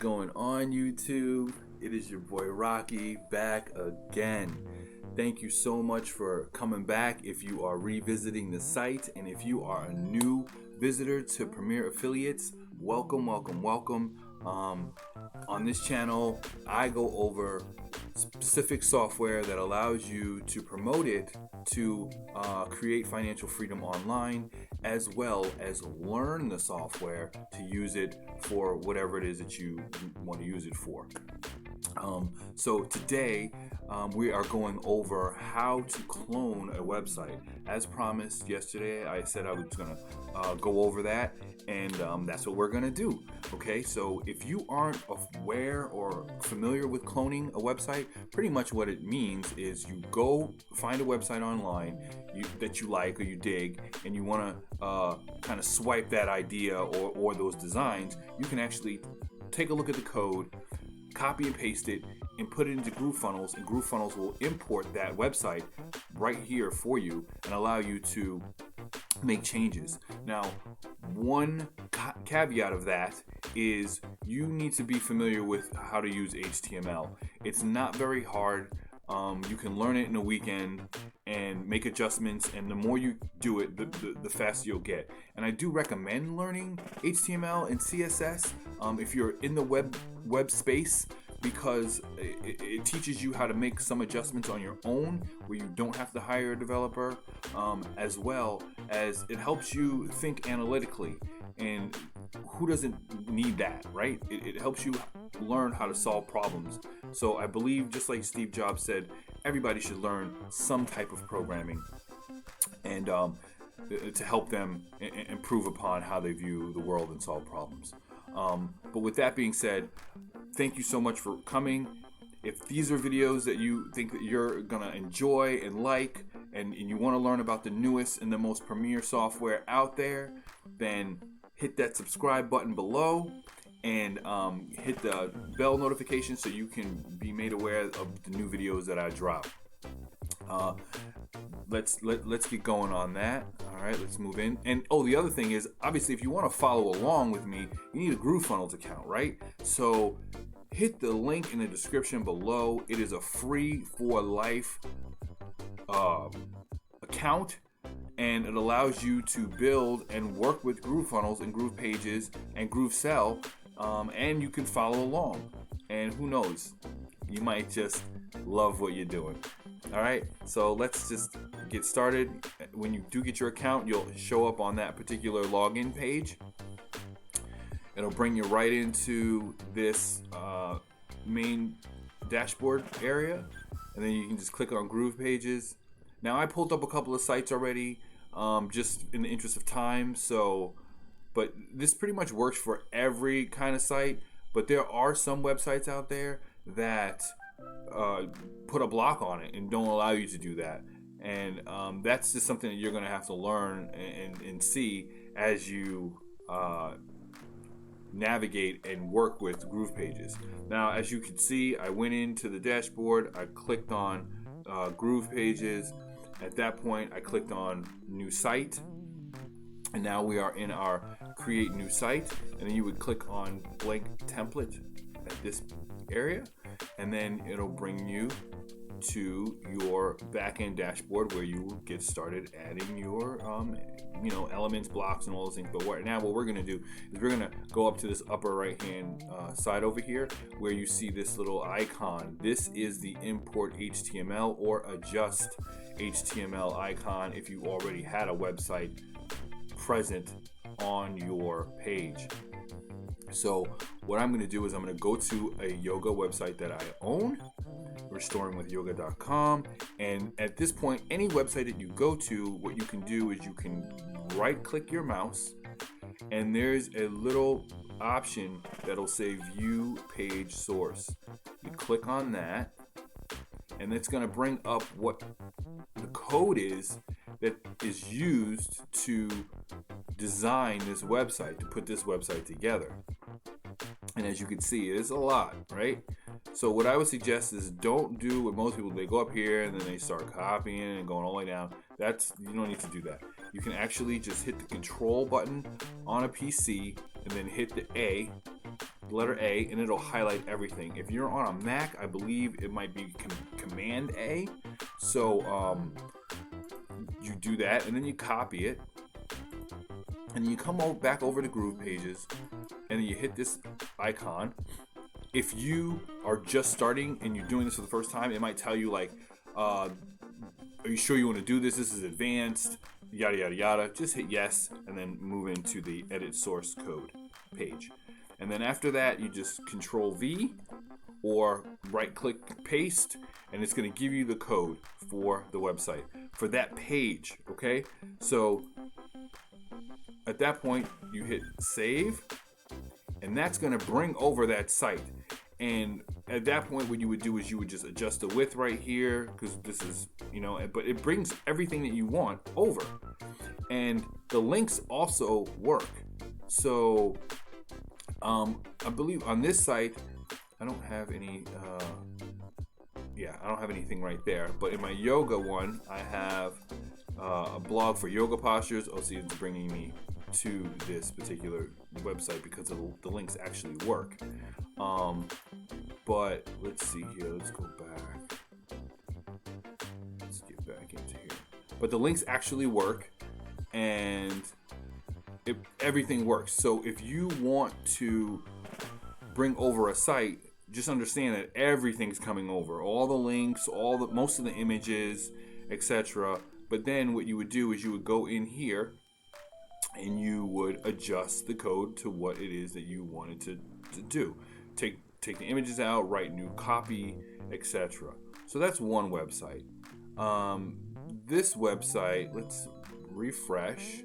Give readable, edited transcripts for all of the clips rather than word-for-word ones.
going on, YouTube? It is your boy Rocky back again. Thank you so much for coming back if you are revisiting the site, and if you are a new visitor to Premier Affiliates, welcome. On this channel, I go over specific software that allows you to promote it to create financial freedom online, as well as learn the software to use it for whatever it is that you want to use it for. So today we are going over how to clone a website. As promised yesterday, I said I was going to go over that, and that's what we're going to do. Okay, so if you aren't aware or familiar with cloning a website, pretty much what it means is you go find a website online that you like or you dig, and you want to kind of swipe that idea or those designs. You can actually take a look at the code, copy and paste it, and put it into GrooveFunnels, and GrooveFunnels will import that website right here for you and allow you to make changes. Now, one caveat of that is you need to be familiar with how to use HTML. It's not very hard. You can learn it in a weekend and make adjustments, and the more you do it, the faster you'll get. And I do recommend learning HTML and CSS if you're in the web space, because it teaches you how to make some adjustments on your own where you don't have to hire a developer, as well as it helps you think analytically. And who doesn't need that, right? It helps you learn how to solve problems. So I believe, just like Steve Jobs said, everybody should learn some type of programming, and to help them improve upon how they view the world and solve problems. But with that being said, thank you so much for coming. If these are videos that you think that you're gonna enjoy and like, and you want to learn about the newest and the most premier software out there, then hit that subscribe button below, and hit the bell notification so you can be made aware of the new videos that I drop. Let's get going on that. All right, let's move in. And the other thing is, obviously, if you want to follow along with me, you need a GrooveFunnels account, right? So hit the link in the description below. It is a free for life account, and it allows you to build and work with GrooveFunnels and GroovePages and GrooveSell, and you can follow along. And who knows, you might just love what you're doing. All right, so let's just get started. When you do get your account, you'll show up on that particular login page. It'll bring you right into this main dashboard area, and then you can just click on GroovePages. Now, I pulled up a couple of sites already, just in the interest of time. But this pretty much works for every kind of site. But there are some websites out there that put a block on it and don't allow you to do that. And that's just something that you're going to have to learn and see as you navigate and work with GroovePages. Now, as you can see, I went into the dashboard, I clicked on GroovePages. At that point, I clicked on New Site, and now we are in our Create New Site. And then you would click on Blank Template at this area, and then it'll bring you to your backend dashboard where you will get started adding your elements, blocks, and all those things. But what we're going to do is we're going to go up to this upper right hand side over here where you see this little icon. This is the import HTML or adjust HTML icon if you already had a website present on your page. So what I'm going to do is I'm going to go to a yoga website that I own, restoringwithyoga.com. And at this point, any website that you go to, what you can do is you can right click your mouse, and there's a little option that'll say View Page Source. You click on that, and it's going to bring up what the code is that is used to design this website, to put this website together. And as you can see, it's a lot, right? So what I would suggest is don't do what most people do. They go up here and then they start copying and going all the way down. You don't need to do that. You can actually just hit the control button on a PC and then hit the A the letter A, and it'll highlight everything. If you're on a Mac, I believe it might be Command A. So you do that, and then you copy it, and you come back over to Groove Pages, and then you hit this icon. If you are just starting and you're doing this for the first time, it might tell you like, are you sure you want to do this? This is advanced, yada yada yada. Just hit yes, and then move into the edit source code page. And then after that, you just Control V or right click paste, and it's going to give you the code for the website for that page. Okay, so at that point you hit save, and that's going to bring over that site. And at that point, what you would do is you would just adjust the width right here, because this is, but it brings everything that you want over. And the links also work. So I believe on this site, I don't have any, I don't have anything right there. But in my yoga one, I have a blog for yoga postures. Oh, see, it's bringing me to this particular website because the links actually work. But let's see here. Let's go back. Let's get back into here. But the links actually work, and everything works. So if you want to bring over a site, just understand that everything's coming over. All the links, most of the images, etc. But then what you would do is you would go in here and you would adjust the code to what it is that you wanted to do. Take the images out, write new copy, etc. So that's one website. This website, let's refresh,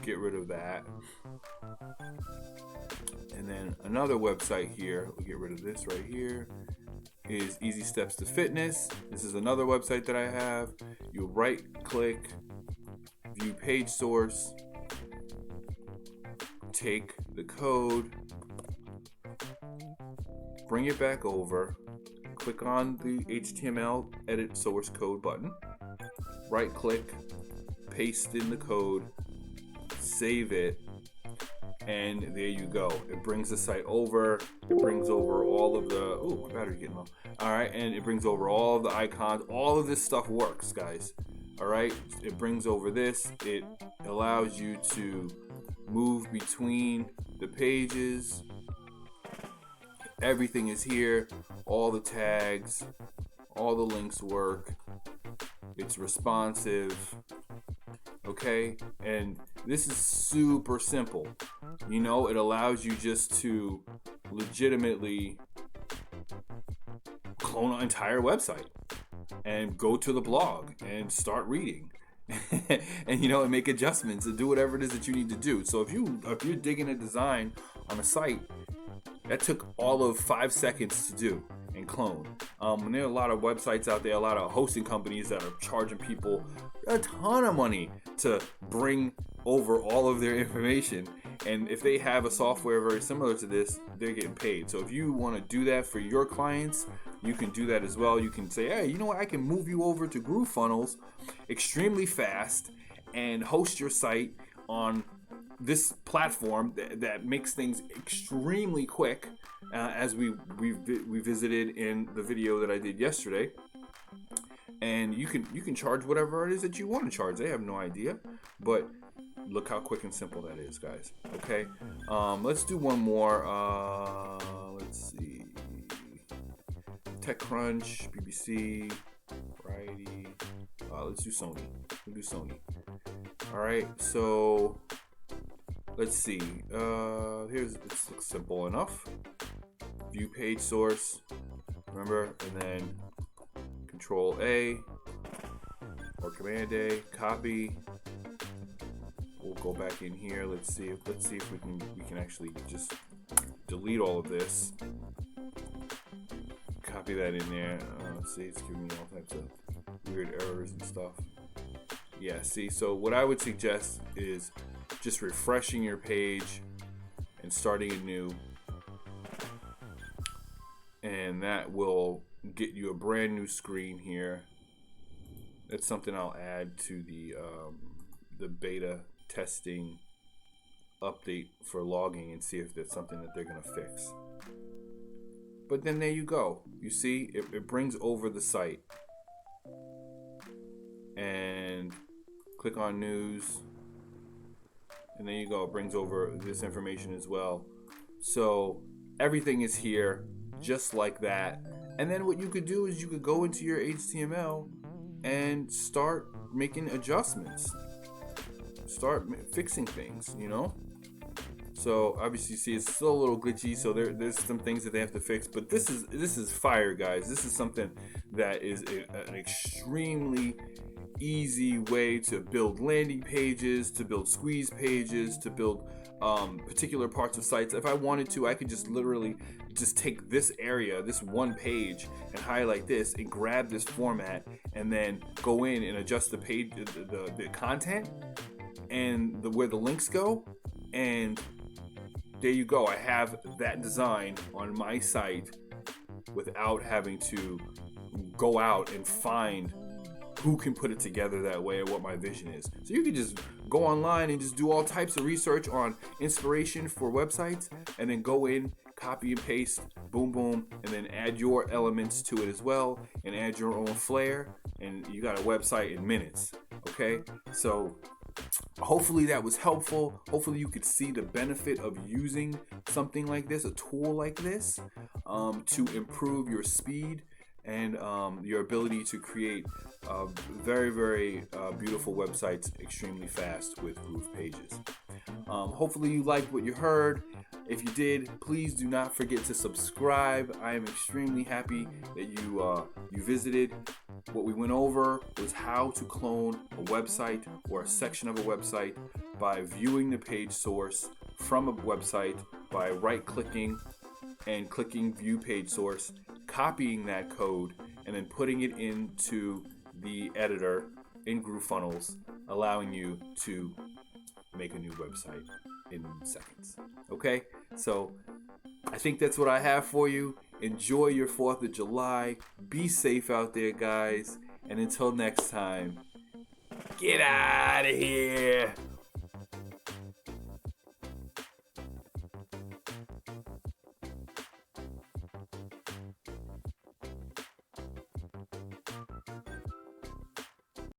get rid of that. And then another website here, we'll get rid of this right here, is Easy Steps to Fitness. This is another website that I have. You right click, view page source, take the code, bring it back over, click on the HTML edit source code button, right click, paste in the code, save it, and there you go. It brings the site over. It brings over all of the, my battery getting low. All right, and it brings over all of the icons. All of this stuff works, guys. All right, it brings over this. It allows you to move between the pages. Everything is here. All the tags, all the links work. It's responsive. Okay, and this is super simple. It allows you just to legitimately clone an entire website and go to the blog and start reading. and make adjustments and do whatever it is that you need to do. So if you're digging a design on a site, that took all of 5 seconds to do and clone. And there are a lot of websites out there, a lot of hosting companies that are charging people a ton of money to bring over all of their information. And if they have a software very similar to this, they're getting paid. So if you want to do that for your clients, you can do that as well. You can say, hey, you know what? I can move you over to GrooveFunnels extremely fast and host your site on this platform that makes things extremely quick, as we visited in the video that I did yesterday. And you can charge whatever it is that you want to charge. They have no idea, but look how quick and simple that is, guys. Okay, let's do one more. Let's see, TechCrunch, BBC, Variety. Let's do Sony. We'll do Sony. All right, so let's see. This looks simple enough. View page source. Remember, and then Control A or Command A. Copy. We'll go back in here. Let's see if we can actually just delete all of this. Copy that in there. Let's see, it's giving me all types of weird errors and stuff. Yeah, see, so what I would suggest is just refreshing your page and starting anew, and that will get you a brand new screen here. That's something I'll add to the beta testing update for logging and see if that's something that they're going to fix. But then there you go. You see, it brings over the site. And click on news. And there you go. It brings over this information as well. So everything is here just like that. And then what you could do is you could go into your HTML and start making adjustments. Start fixing things, you know? So obviously you see it's still a little glitchy, so there's some things that they have to fix, but this is fire, guys. This is something that is an extremely easy way to build landing pages, to build squeeze pages, to build particular parts of sites. If I wanted to, I could just literally just take this area, this one page, and highlight this and grab this format and then go in and adjust the page, the content and where the links go, and there you go. I have that design on my site without having to go out and find who can put it together that way or what my vision is. So you can just go online and just do all types of research on inspiration for websites, and then go in, copy and paste, boom, boom, and then add your elements to it as well, and add your own flair, and you got a website in minutes. Okay, so hopefully that was helpful. Hopefully you could see the benefit of using something like this, a tool like this, to improve your speed and your ability to create very, very beautiful websites extremely fast with Groove Pages. Hopefully you liked what you heard. If you did, please do not forget to subscribe. I am extremely happy that you visited. What we went over was how to clone a website or a section of a website by viewing the page source from a website by right-clicking and clicking View Page Source, copying that code, and then putting it into the editor in GrooveFunnels, allowing you to make a new website in seconds. Okay, so I think that's what I have for you. Enjoy your 4th of July. Be safe out there, guys. And until next time, get out of here.